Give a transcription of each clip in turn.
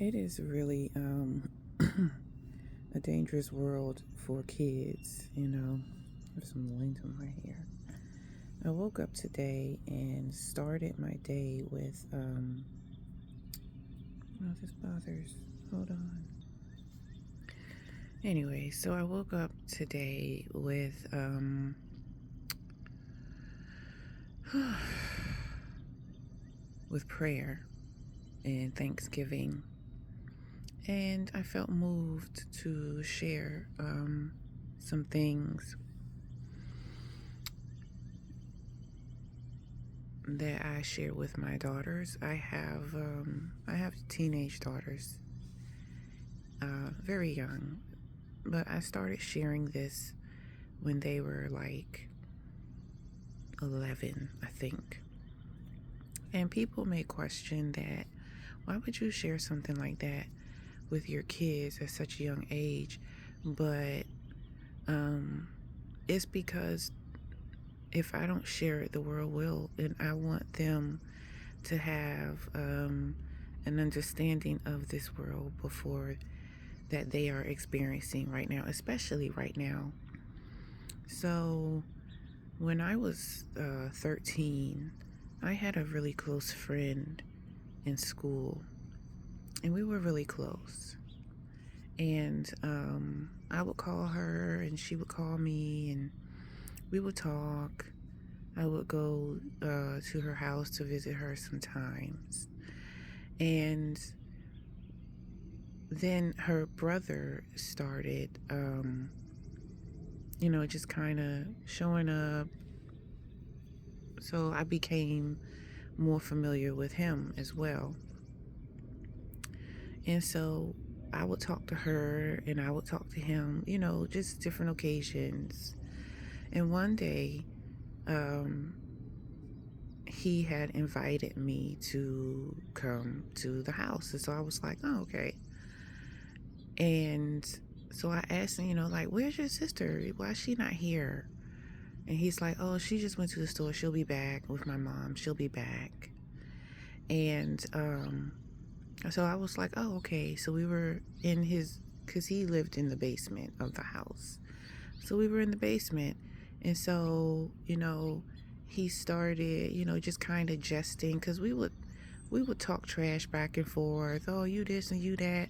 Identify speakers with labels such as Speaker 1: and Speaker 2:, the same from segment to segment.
Speaker 1: It is really a dangerous world for kids, There's some lint in my hair. I woke up today and started my day with, oh, this bothers. Hold on. Anyway, so I woke up today with, with prayer and thanksgiving. And I felt moved to share some things that I share with my daughters. I have teenage daughters, very young, but I started sharing this when they were like 11, I think. And people may question that. Why would you share something like that with your kids at such a young age? But it's because if I don't share it, the world will, and I want them to have an understanding of this world before that they are experiencing right now, especially right now. So when I was 13, I had a really close friend in school, and we were really close. And I would call her, and she would call me, and we would talk. I would go to her house to visit her sometimes. And then her brother started, just kind of showing up. So I became more familiar with him as well. And so I would talk to her and I would talk to him, just different occasions. And one day, he had invited me to come to the house. And so I was like, oh, okay. And so I asked him, like, where's your sister? Why is she not here? And he's like, oh, she just went to the store. She'll be back with my mom. She'll be back. And so I was like, oh, okay. So we were in because he lived in the basement of the house. So we were in the basement. And so, he started, just kind of jesting, because we would talk trash back and forth. Oh, you this and you that,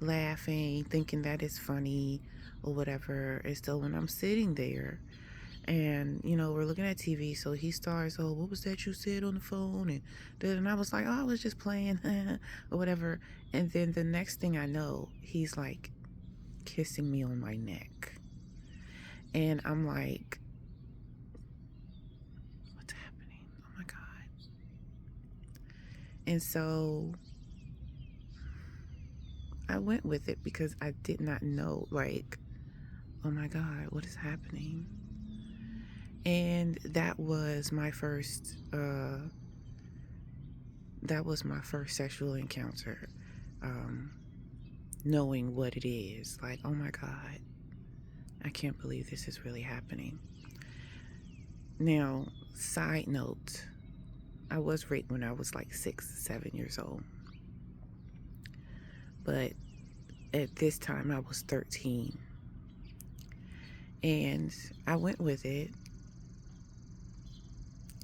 Speaker 1: laughing, thinking that is funny or whatever. And so when I'm sitting there and, we're looking at TV, so he starts, oh, what was that you said on the phone? And I was like, oh, I was just playing or whatever. And then the next thing I know, he's like kissing me on my neck. And I'm like, what's happening? Oh my God. And so I went with it because I did not know, like, oh my God, what is happening? And that was my first sexual encounter, knowing what it is. Like, oh my God, I can't believe this is really happening. Now, side note, I was raped when I was like 6, 7 years old. But at this time, I was 13. And I went with it.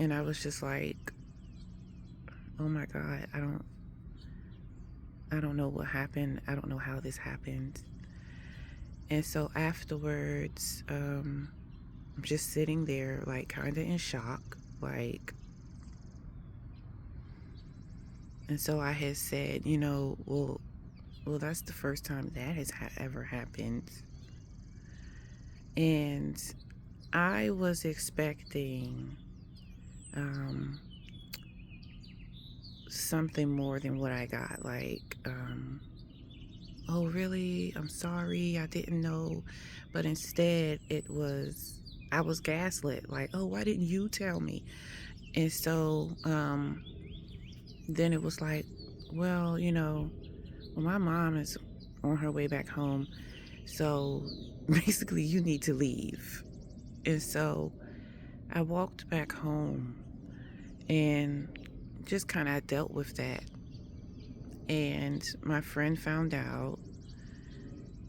Speaker 1: And I was just like, oh my God, I don't know what happened. I don't know how this happened. And so afterwards, I'm just sitting there, like, kind of in shock, like. And so I had said, well, that's the first time that has ever happened. And I was expecting something more than what I got. Like, oh, really? I'm sorry. I didn't know. But instead, I was gaslit. Like, oh, why didn't you tell me? And so then it was like, well, my mom is on her way back home. So basically, you need to leave. And so I walked back home and just kind of dealt with that. And my friend found out,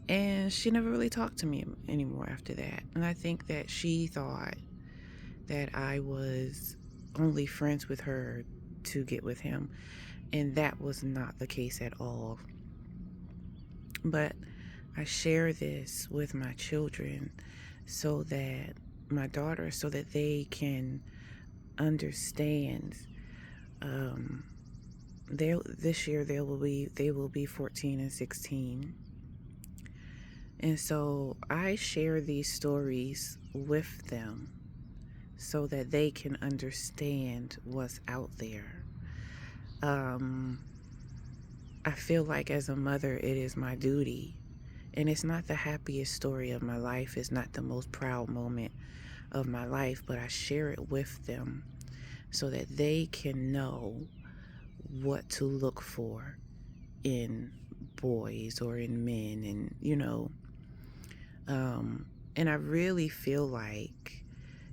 Speaker 1: and she never really talked to me anymore after that. And I think that she thought that I was only friends with her to get with him, and that was not the case at all. But I share this with my children so that my daughter, so that they can understand. Um, this year they will be 14 and 16, and so I share these stories with them so that they can understand what's out there. I feel like as a mother, it is my duty, and it's not the happiest story of my life. It's not the most proud moment of my life, but I share it with them so that they can know what to look for in boys or in men, and and I really feel like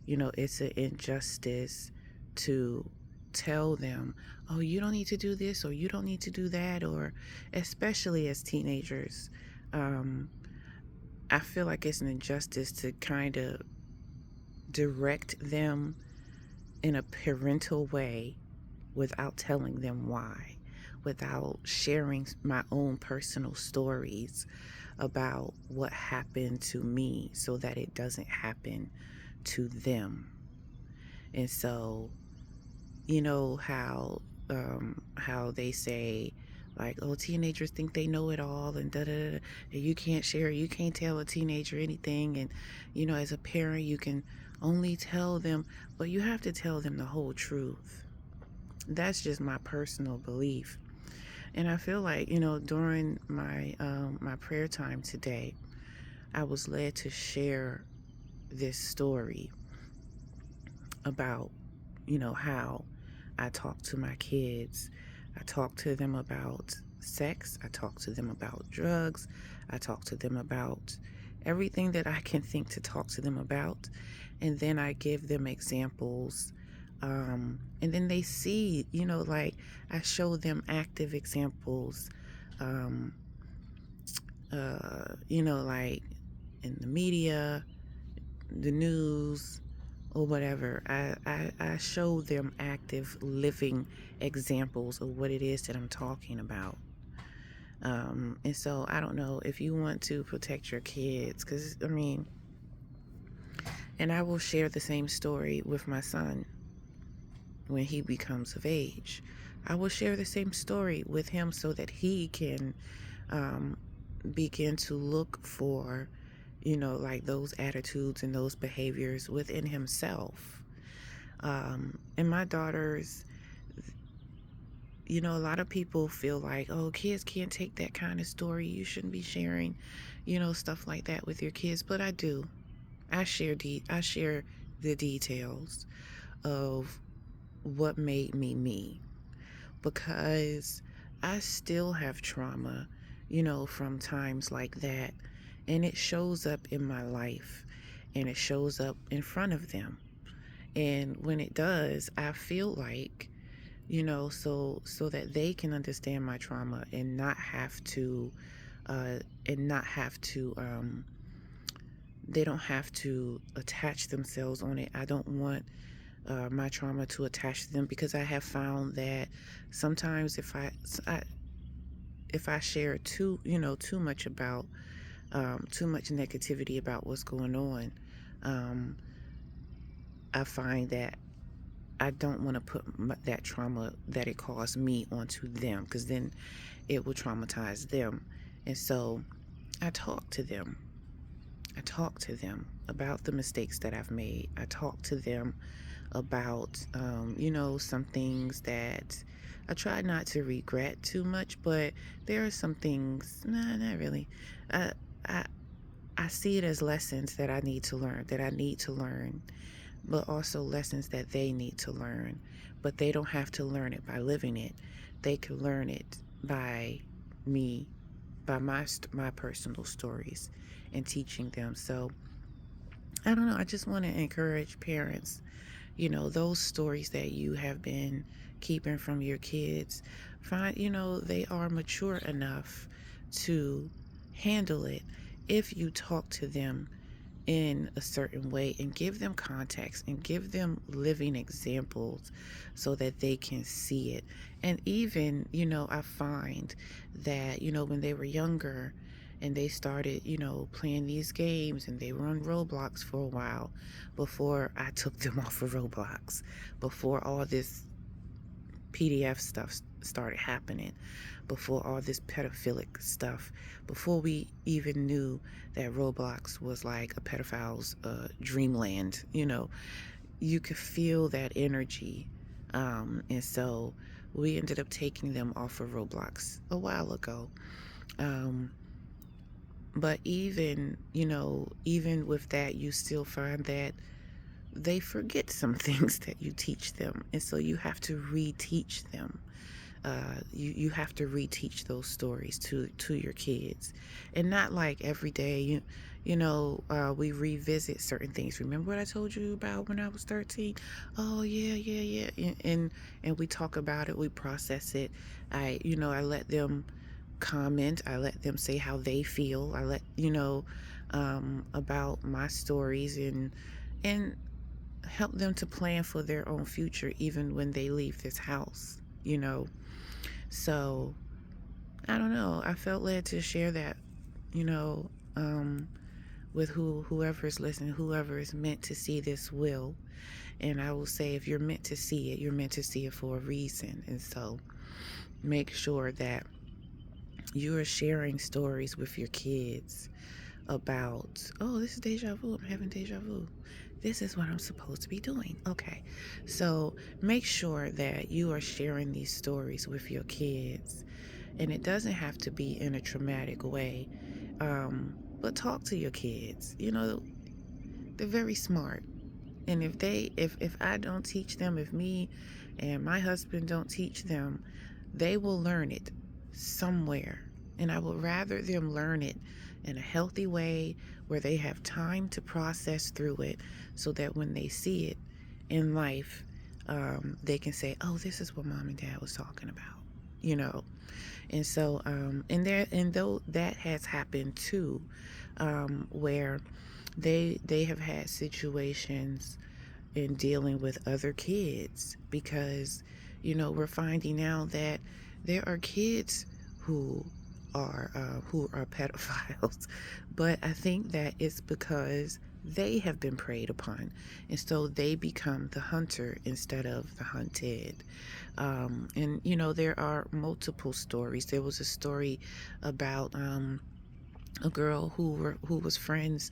Speaker 1: it's an injustice to tell them, oh, you don't need to do this or you don't need to do that, or especially as teenagers. um, I feel like it's an injustice to kind of direct them in a parental way without telling them why, without sharing my own personal stories about what happened to me so that it doesn't happen to them. And so, you know how they say, like, oh, teenagers think they know it all, and da da da, and you can't share, you can't tell a teenager anything, and as a parent you can only tell them, but you have to tell them the whole truth. That's just my personal belief. And I feel like, during my prayer time today, I was led to share this story about, how I talk to my kids. I talk to them about sex. I talk to them about drugs. I talk to them about everything that I can think to talk to them about. And then I give them examples. And then they see, like, I show them active examples, um, like in the media, the news, or whatever. I show them active, living examples of what it is that I'm talking about. And so I don't know if you want to protect your kids, because, and I will share the same story with my son when he becomes of age. I will share the same story with him so that he can um, begin to look for, like those attitudes and those behaviors within himself. And my daughters, a lot of people feel like, oh, kids can't take that kind of story. You shouldn't be sharing, stuff like that with your kids. But I do. I share the details of what made me me, because I still have trauma, from times like that. And it shows up in my life, and it shows up in front of them. And when it does, I feel like, so that they can understand my trauma and not have to, uh, and not have to, they don't have to attach themselves on it. I don't want my trauma to attach to them, because I have found that sometimes if I share too much about, too much negativity about what's going on, um, I find that I don't want to put that trauma that it caused me onto them, because then it will traumatize them. And so I talk to them. I talk to them about the mistakes that I've made. I talk to them about, some things that I try not to regret too much, but there are some things, nah, not really. I, I, I see it as lessons that I need to learn, but also lessons that they need to learn. But they don't have to learn it by living it. They can learn it by me, by my personal stories and teaching them. So I don't know. I just want to encourage parents, those stories that you have been, keeping from your kids. Find, they are mature enough to handle it if you talk to them in a certain way and give them context and give them living examples so that they can see it. And even, I find that, when they were younger and they started, playing these games and they were on Roblox for a while before I took them off of Roblox, before all this PDF stuff started happening, before all this pedophilic stuff, before we even knew that Roblox was like a pedophile's dreamland. You could feel that energy. And so we ended up taking them off of Roblox a while ago. But even with that, you still find that they forget some things that you teach them. And so you have to reteach them. You have to reteach those stories to your kids, and not like every day. We revisit certain things. Remember what I told you about when I was 13? Oh yeah. And we talk about it. We process it. I let them comment. I let them say how they feel. I let about my stories, and help them to plan for their own future even when they leave this house. So I don't know. I felt led to share that, you know, um, with whoever is listening, whoever is meant to see this will. And I will say, if you're meant to see it, you're meant to see it for a reason. And so make sure that you are sharing stories with your kids about, oh, this is deja vu. I'm having deja vu. This is what I'm supposed to be doing. Okay. So make sure that you are sharing these stories with your kids. And it doesn't have to be in a traumatic way. But talk to your kids. They're very smart. And if I don't teach them, if me and my husband don't teach them, they will learn it somewhere. And I would rather them learn it in a healthy way where they have time to process through it, so that when they see it in life, they can say, oh, this is what mom and dad was talking about, you know. And so, and though that has happened too, where they have had situations in dealing with other kids, because we're finding now that there are kids who are pedophiles. But I think that it's because they have been preyed upon, and so they become the hunter instead of the hunted. And there are multiple stories. There was a story about a girl who was friends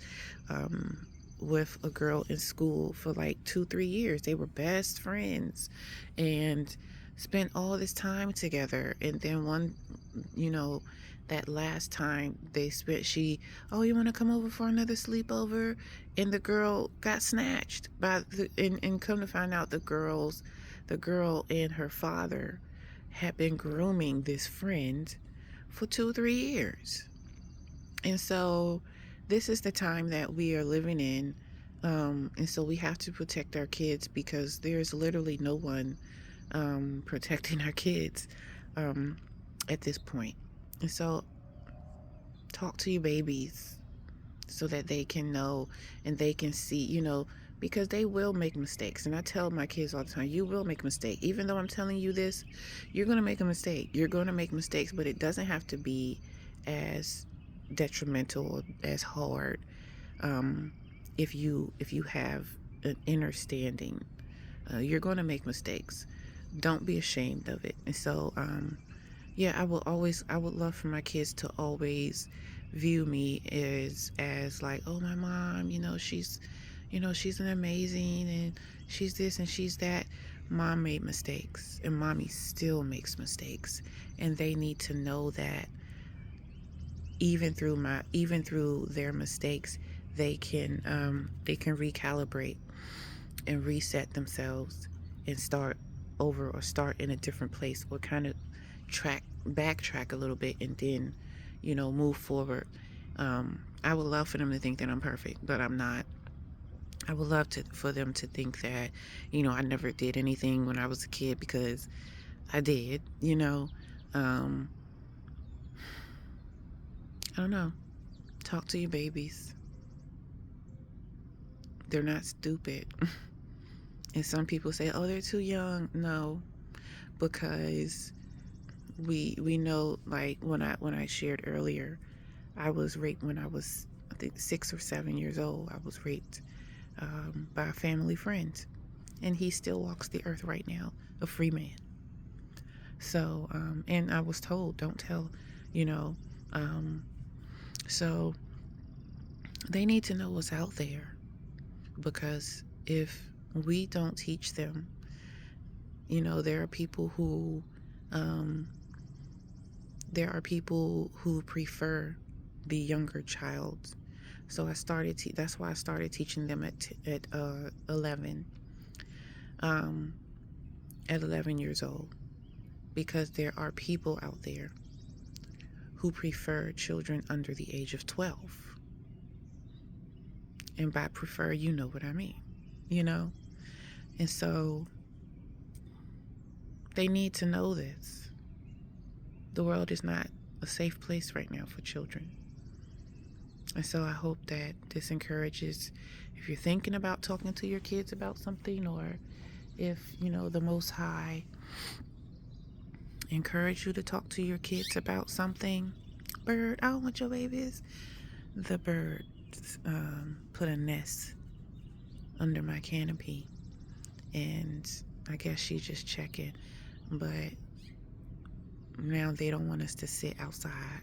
Speaker 1: with a girl in school for like 2-3 years. They were best friends and spent all this time together. And then that last time they spent, oh, you want to come over for another sleepover? And the girl got snatched and come to find out, the girl and her father had been grooming this friend for 2-3 years. And so this is the time that we are living in. And so we have to protect our kids, because there's literally no one protecting our kids at this point. And so talk to your babies so that they can know and they can see, because they will make mistakes. And I tell my kids all the time, you will make a mistake. Even though I'm telling you this, you're going to make a mistake. You're going to make mistakes, but it doesn't have to be as detrimental, as hard, if you have an understanding. You're going to make mistakes. Don't be ashamed of it. And so I would love for my kids to always view me as like, oh, my mom, she's an amazing, and she's this and she's that. Mom made mistakes, and mommy still makes mistakes, and they need to know that even through their mistakes, they can recalibrate and reset themselves and start over, or start in a different place, or kind of backtrack a little bit, and then move forward. I would love for them to think that I'm perfect, but I'm not. I would love for them to think that, I never did anything when I was a kid, because I did, Um, I don't know. Talk to your babies. They're not stupid. And some people say, "Oh, they're too young." No, because we know, like when I shared earlier, I was raped when I was, I think, 6 or 7 years old. I was raped by a family friend, and he still walks the earth right now, a free man. So, and I was told, don't tell, you know. Um, so they need to know what's out there, because if we don't teach them, there are people who, um, prefer the younger child. So that's why I started teaching them at 11, um, at 11 years old, because there are people out there who prefer children under the age of 12. And by prefer, you know what I mean, you know? And so they need to know this. The world is not a safe place right now for children. And so I hope that this encourages, if you're thinking about talking to your kids about something, or if, the Most High encourage you to talk to your kids about something. Bird, I don't want your babies. The bird put a nest under my canopy, and I guess she's just checking. But now they don't want us to sit outside.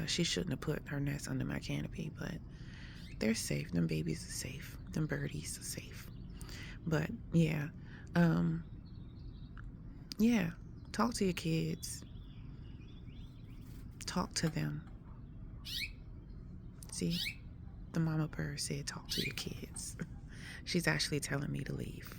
Speaker 1: She shouldn't have put her nest under my canopy, but they're safe. Them babies are safe. Them birdies are safe. But yeah, yeah. Talk to your kids. Talk to them. See, the mama bird said, "Talk to your kids." She's actually telling me to leave.